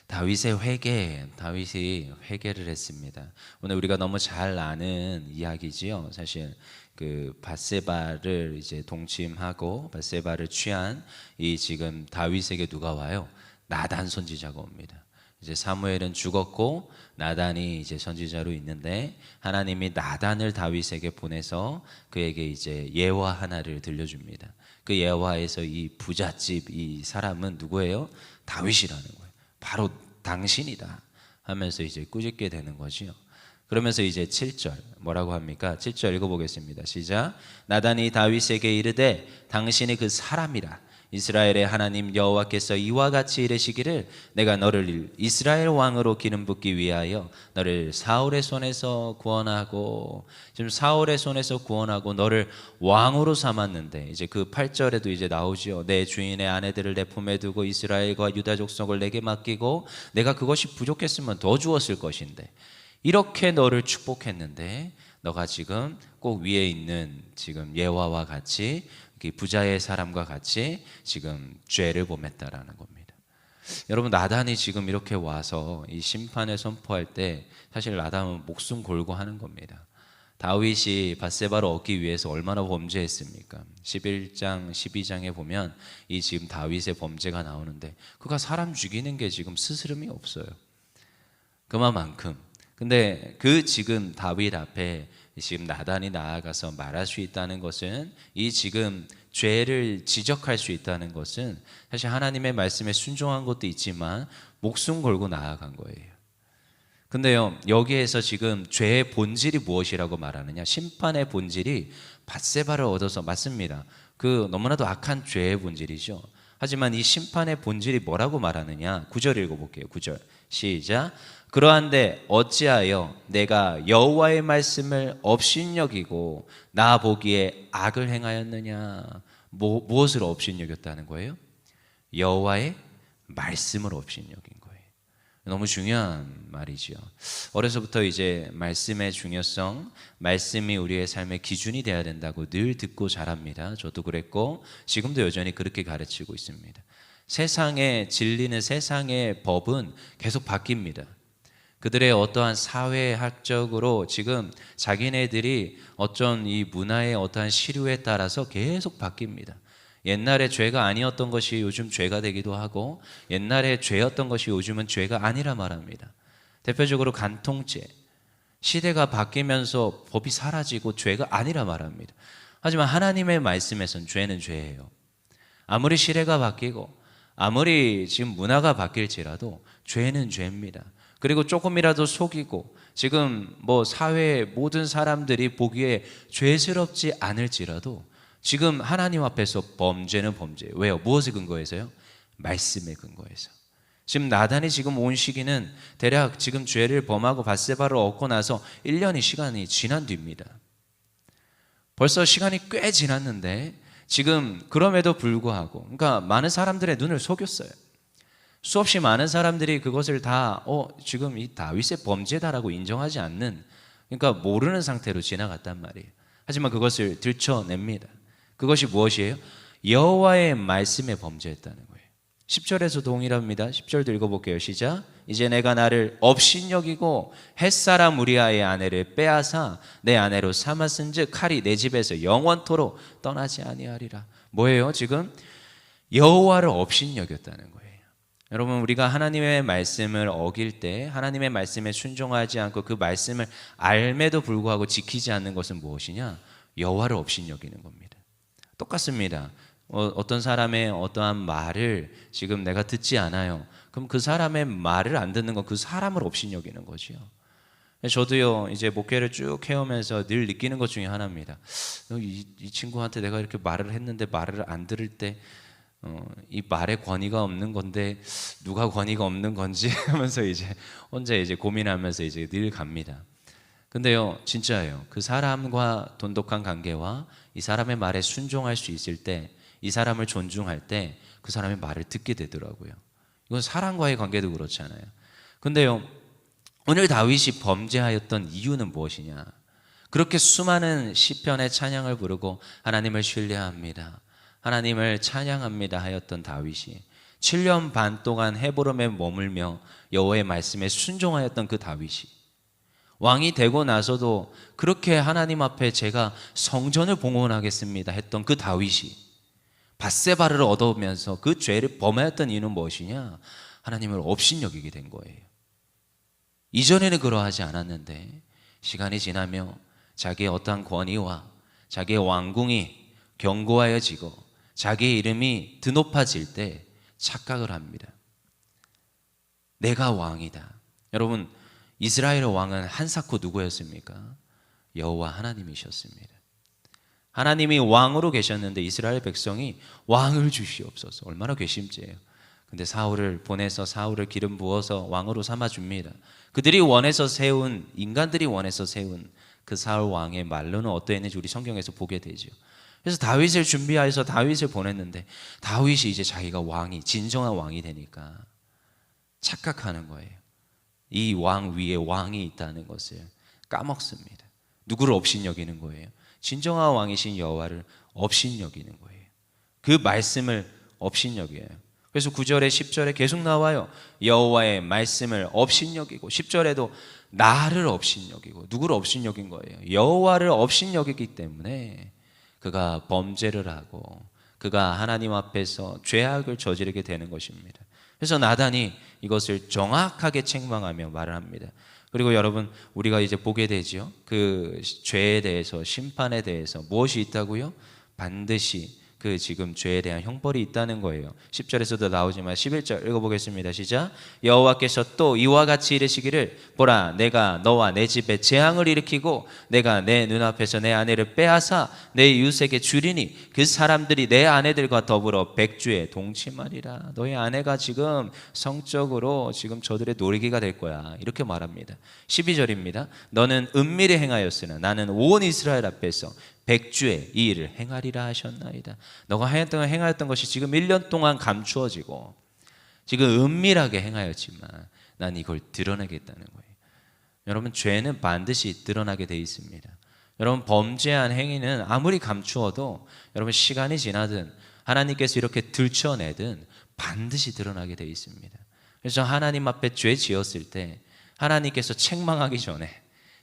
다윗이 회개를 했습니다. 오늘 우리가 너무 잘 아는 이야기지요. 사실 그 밧세바를 이제 동침하고 밧세바를 취한 이 지금 다윗에게 누가 와요? 나단 선지자가 옵니다. 이제 사무엘은 죽었고 나단이 이제 선지자로 있는데 하나님이 나단을 다윗에게 보내서 그에게 이제 예화 하나를 들려줍니다. 그 예화에서 이 부잣집 이 사람은 누구예요? 다윗이라는 거예요. 바로 당신이다 하면서 이제 꾸짖게 되는 거지요. 그러면서 이제 7절 뭐라고 합니까? 7절 읽어보겠습니다. 시작. 나단이 다윗에게 이르되 당신이 그 사람이라. 이스라엘의 하나님 여호와께서 이와 같이 이르시기를 내가 너를 이스라엘 왕으로 기름 붓기 위하여 너를 사울의 손에서 구원하고, 지금 사울의 손에서 구원하고 너를 왕으로 삼았는데, 이제 그 8절에도 이제 나오지요. 내 주인의 아내들을 내 품에 두고 이스라엘과 유다 족속을 내게 맡기고 내가 그것이 부족했으면 더 주었을 것인데 이렇게 너를 축복했는데 너가 지금 꼭 위에 있는 지금 예화와 같이 부자의 사람과 같이 지금 죄를 범했다라는 겁니다. 여러분, 나단이 지금 이렇게 와서 이 심판을 선포할 때 사실 나단은 목숨 걸고 하는 겁니다. 다윗이 밧세바를 얻기 위해서 얼마나 범죄했습니까? 11장 12장에 보면 이 지금 다윗의 범죄가 나오는데 그가 사람 죽이는 게 지금 스스럼이 없어요. 그만큼. 근데 그 지금 다윗 앞에 지금 나단이 나아가서 말할 수 있다는 것은, 이 지금 죄를 지적할 수 있다는 것은 사실 하나님의 말씀에 순종한 것도 있지만 목숨 걸고 나아간 거예요. 근데요, 여기에서 지금 죄의 본질이 무엇이라고 말하느냐? 심판의 본질이 밧세바를 얻어서, 맞습니다. 그 너무나도 악한 죄의 본질이죠. 하지만 이 심판의 본질이 뭐라고 말하느냐? 9절 읽어볼게요. 9절 시작. 그러한데 어찌하여 내가 여호와의 말씀을 업신여기고 나 보기에 악을 행하였느냐? 무엇을 업신여겼다는 거예요? 여호와의 말씀을 업신여긴 거예요. 너무 중요한 말이지요. 어려서부터 이제 말씀의 중요성, 말씀이 우리의 삶의 기준이 되어야 된다고 늘 듣고 자랍니다. 저도 그랬고 지금도 여전히 그렇게 가르치고 있습니다. 세상의 진리는, 세상의 법은 계속 바뀝니다. 그들의 어떠한 사회학적으로 지금 자기네들이 어쩐 이 문화의 어떠한 시류에 따라서 계속 바뀝니다. 옛날에 죄가 아니었던 것이 요즘 죄가 되기도 하고, 옛날에 죄였던 것이 요즘은 죄가 아니라 말합니다. 대표적으로 간통죄, 시대가 바뀌면서 법이 사라지고 죄가 아니라 말합니다. 하지만 하나님의 말씀에선 죄는 죄예요. 아무리 시대가 바뀌고 아무리 지금 문화가 바뀔지라도 죄는 죄입니다. 그리고 조금이라도 속이고 지금 뭐 사회의 모든 사람들이 보기에 죄스럽지 않을지라도 지금 하나님 앞에서 범죄는 범죄예요. 왜요? 무엇에 근거해서요? 말씀에 근거해서. 지금 나단이 지금 온 시기는 대략 지금 죄를 범하고 밧세바를 얻고 나서 1년의 시간이 지난 뒤입니다. 벌써 시간이 꽤 지났는데 지금 그럼에도 불구하고, 그러니까 많은 사람들의 눈을 속였어요. 수없이 많은 사람들이 그것을 다 지금 이 다윗의 범죄다라고 인정하지 않는, 그러니까 모르는 상태로 지나갔단 말이에요. 하지만 그것을 들춰냅니다. 그것이 무엇이에요? 여호와의 말씀에 범죄했다는 거예요. 10절에서 동일합니다. 10절도 읽어볼게요. 시작. 이제 내가 나를 업신여기고 햇사람 우리아의 아내를 빼앗아 내 아내로 삼았은즉 칼이 내 집에서 영원토록 떠나지 아니하리라. 뭐예요? 지금 여호와를 업신여겼다는 거예요. 여러분, 우리가 하나님의 말씀을 어길 때, 하나님의 말씀에 순종하지 않고 그 말씀을 알매도 불구하고 지키지 않는 것은 무엇이냐? 여호와를 업신여기는 겁니다. 똑같습니다. 어떤 사람의 어떠한 말을 지금 내가 듣지 않아요. 그럼 그 사람의 말을 안 듣는 건 그 사람을 업신여기는 거지요. 저도요, 이제 목회를 쭉 해오면서 늘 느끼는 것 중에 하나입니다. 이 친구한테 내가 이렇게 말을 했는데 말을 안 들을 때 이 말에 권위가 없는 건데 누가 권위가 없는 건지 하면서 이제 혼자 이제 고민하면서 이제 늘 갑니다. 근데요, 진짜예요. 그 사람과 돈독한 관계와 이 사람의 말에 순종할 수 있을 때, 이 사람을 존중할 때 그 사람의 말을 듣게 되더라고요. 이건 사람과의 관계도 그렇잖아요. 근데요, 오늘 다윗이 범죄하였던 이유는 무엇이냐? 그렇게 수많은 시편의 찬양을 부르고 하나님을 신뢰합니다, 하나님을 찬양합니다 하였던 다윗이 7년 반 동안 헤브론에 머물며 여호와의 말씀에 순종하였던 그 다윗이 왕이 되고 나서도 그렇게 하나님 앞에 제가 성전을 봉헌하겠습니다 했던 그 다윗이 밧세바를 얻어오면서 그 죄를 범하였던 이유는 무엇이냐? 하나님을 업신여기게 된 거예요. 이전에는 그러하지 않았는데 시간이 지나며 자기의 어떠한 권위와 자기의 왕궁이 견고하여지고 자기의 이름이 드높아질 때 착각을 합니다. 내가 왕이다. 여러분, 이스라엘의 왕은 한사코 누구였습니까? 여호와 하나님이셨습니다. 하나님이 왕으로 계셨는데 이스라엘 백성이 왕을 주시옵소서. 얼마나 괘씸죄예요. 근데 사울을 보내서 사울을 기름 부어서 왕으로 삼아줍니다. 그들이 원해서 세운, 인간들이 원해서 세운 그 사울 왕의 말로는 어떠했는지 우리 성경에서 보게 되죠. 그래서 다윗을 준비하여서 다윗을 보냈는데 다윗이 이제 자기가 왕이, 진정한 왕이 되니까 착각하는 거예요. 이 왕 위에 왕이 있다는 것을 까먹습니다. 누구를 업신여기는 거예요? 진정한 왕이신 여호와를 업신여기는 거예요. 그 말씀을 업신여겨요. 그래서 9절에 10절에 계속 나와요. 여호와의 말씀을 업신여기고 10절에도 나를 업신여기고 누구를 업신여긴 거예요? 여호와를 업신여기기 때문에 그가 범죄를 하고 그가 하나님 앞에서 죄악을 저지르게 되는 것입니다. 그래서 나단이 이것을 정확하게 책망하며 말을 합니다. 그리고 여러분, 우리가 이제 보게 되죠. 그 죄에 대해서, 심판에 대해서 무엇이 있다고요? 반드시 그 지금 죄에 대한 형벌이 있다는 거예요. 10절에서도 나오지만 11절 읽어보겠습니다. 시작. 여호와께서 또 이와 같이 이르시기를 보라, 내가 너와 내 집에 재앙을 일으키고 내가 내 눈앞에서 내 아내를 빼앗아 내 이웃에게 주리니 그 사람들이 내 아내들과 더불어 백주에 동침하리라. 너의 아내가 지금 성적으로 지금 저들의 놀이기가 될 거야. 이렇게 말합니다. 12절입니다. 너는 은밀히 행하였으나 나는 온 이스라엘 앞에서 백주에 이 일을 행하리라 하셨나이다. 너가 행하였던 것이 지금 1년 동안 감추어지고 지금 은밀하게 행하였지만 난 이걸 드러내겠다는 거예요. 여러분, 죄는 반드시 드러나게 돼 있습니다. 여러분, 범죄한 행위는 아무리 감추어도 여러분 시간이 지나든 하나님께서 이렇게 들춰내든 반드시 드러나게 돼 있습니다. 그래서 하나님 앞에 죄 지었을 때 하나님께서 책망하기 전에,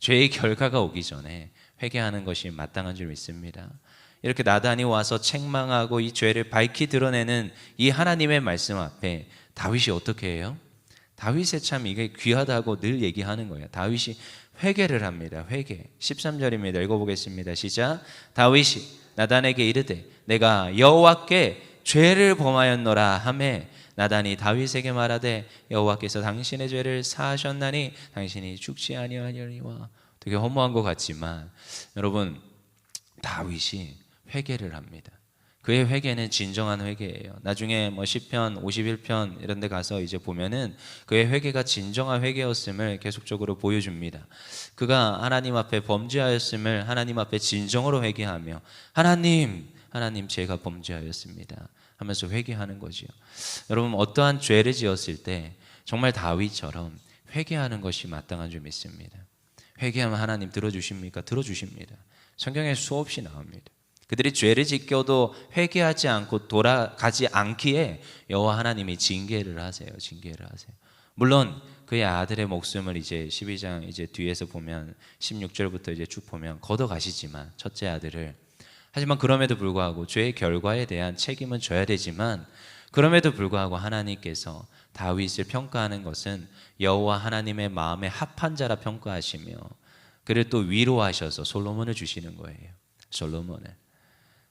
죄의 결과가 오기 전에 회개하는 것이 마땅한 줄 믿습니다. 이렇게 나단이 와서 책망하고 이 죄를 밝히 드러내는 이 하나님의 말씀 앞에 다윗이 어떻게 해요? 다윗의 참 이게 귀하다고 늘 얘기하는 거예요. 다윗이 회개를 합니다. 회개. 13절입니다. 읽어보겠습니다. 시작. 다윗이 나단에게 이르되 내가 여호와께 죄를 범하였노라 하매 나단이 다윗에게 말하되 여호와께서 당신의 죄를 사하셨나니 당신이 죽지 아니하리와. 되게 허무한 것 같지만 여러분, 다윗이 회개를 합니다. 그의 회개는 진정한 회개예요. 나중에 뭐 시편 51편 이런 데 가서 이제 보면은 그의 회개가 진정한 회개였음을 계속적으로 보여줍니다. 그가 하나님 앞에 범죄하였음을 하나님 앞에 진정으로 회개하며 하나님 제가 범죄하였습니다 하면서 회개하는 거지요. 여러분, 어떠한 죄를 지었을 때 정말 다윗처럼 회개하는 것이 마땅한 줄 믿습니다. 회개하면 하나님 들어주십니까? 들어주십니다. 성경에 수없이 나옵니다. 그들이 죄를 지켜도 회개하지 않고 돌아가지 않기에 여호와 하나님이 징계를 하세요. 징계를 하세요. 물론 그의 아들의 목숨을 이제 12장 이제 뒤에서 보면 16절부터 이제 쭉 보면 걷어가시지만 첫째 아들을, 하지만 그럼에도 불구하고 죄의 결과에 대한 책임은 져야 되지만 그럼에도 불구하고 하나님께서 다윗을 평가하는 것은 여호와 하나님의 마음에 합한 자라 평가하시며 그를 또 위로하셔서 솔로몬을 주시는 거예요. 솔로몬을.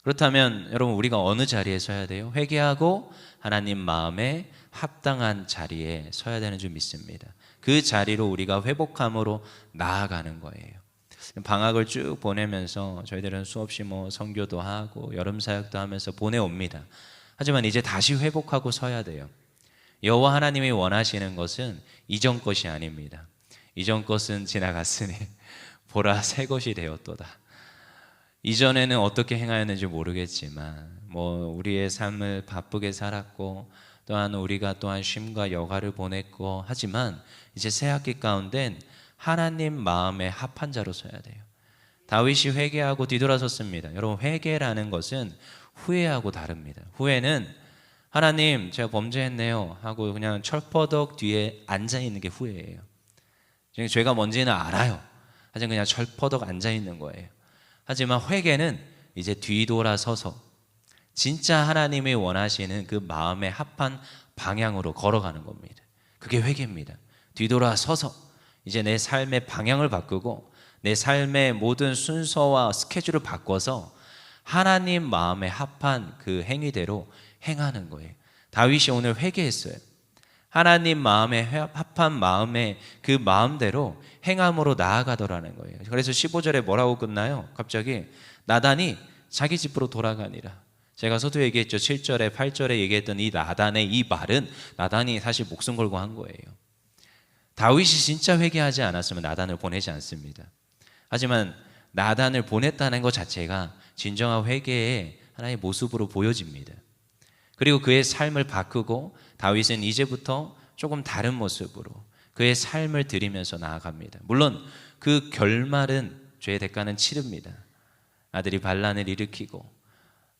그렇다면 여러분, 우리가 어느 자리에 서야 돼요? 회개하고 하나님 마음에 합당한 자리에 서야 되는 줄 믿습니다. 그 자리로 우리가 회복함으로 나아가는 거예요. 방학을 쭉 보내면서 저희들은 수없이 뭐 선교도 하고 여름 사역도 하면서 보내옵니다. 하지만 이제 다시 회복하고 서야 돼요. 여호와 하나님이 원하시는 것은 이전 것이 아닙니다. 이전 것은 지나갔으니 보라 새 것이 되었도다. 이전에는 어떻게 행하였는지 모르겠지만 뭐 우리의 삶을 바쁘게 살았고 또한 우리가 또한 쉼과 여가를 보냈고 하지만 이제 새 학기 가운데는 하나님 마음에 합한 자로 서야 돼요. 다윗이 회개하고 뒤돌아섰습니다. 여러분, 회개라는 것은 후회하고 다릅니다. 후회는 하나님 제가 범죄했네요 하고 그냥 철퍼덕 뒤에 앉아 있는 게 후회예요. 죄가 뭔지는 알아요. 하지만 그냥 철퍼덕 앉아 있는 거예요. 하지만 회개는 이제 뒤돌아서서 진짜 하나님이 원하시는 그 마음에 합한 방향으로 걸어가는 겁니다. 그게 회개입니다. 뒤돌아서서 이제 내 삶의 방향을 바꾸고 내 삶의 모든 순서와 스케줄을 바꿔서 하나님 마음에 합한 그 행위대로 행하는 거예요. 다윗이 오늘 회개했어요. 하나님 마음에 합한 마음에 그 마음대로 행함으로 나아가더라는 거예요. 그래서 15절에 뭐라고 끝나요? 갑자기 나단이 자기 집으로 돌아가니라. 제가 서두 얘기했죠. 7절에 8절에 얘기했던 이 나단의 이 말은 나단이 사실 목숨 걸고 한 거예요. 다윗이 진짜 회개하지 않았으면 나단을 보내지 않습니다. 하지만 나단을 보냈다는 것 자체가 진정한 회개의 하나의 모습으로 보여집니다. 그리고 그의 삶을 바꾸고 다윗은 이제부터 조금 다른 모습으로 그의 삶을 드리면서 나아갑니다. 물론 그 결말은 죄의 대가는 치릅니다. 아들이 반란을 일으키고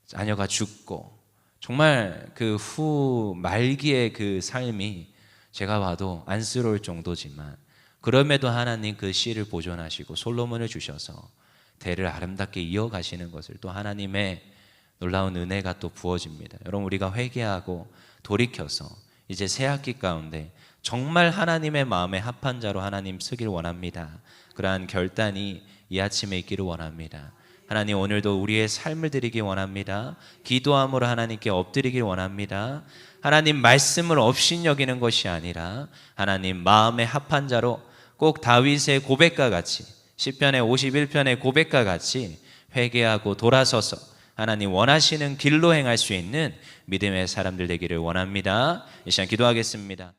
자녀가 죽고 정말 그 후 말기의 그 삶이 제가 봐도 안쓰러울 정도지만 그럼에도 하나님 그 씨를 보존하시고 솔로몬을 주셔서 대를 아름답게 이어가시는 것을 또 하나님의 놀라운 은혜가 또 부어집니다. 여러분 우리가 회개하고 돌이켜서 이제 새 학기 가운데 정말 하나님의 마음에 합한 자로 하나님 쓰길 원합니다. 그러한 결단이 이 아침에 있기를 원합니다. 하나님 오늘도 우리의 삶을 드리기 원합니다. 기도함으로 하나님께 엎드리길 원합니다. 하나님 말씀을 업신여기는 것이 아니라 하나님 마음에 합한 자로 꼭 다윗의 고백과 같이 시편의 51편의 고백과 같이 회개하고 돌아서서 하나님 원하시는 길로 행할 수 있는 믿음의 사람들 되기를 원합니다. 이 시간 기도하겠습니다.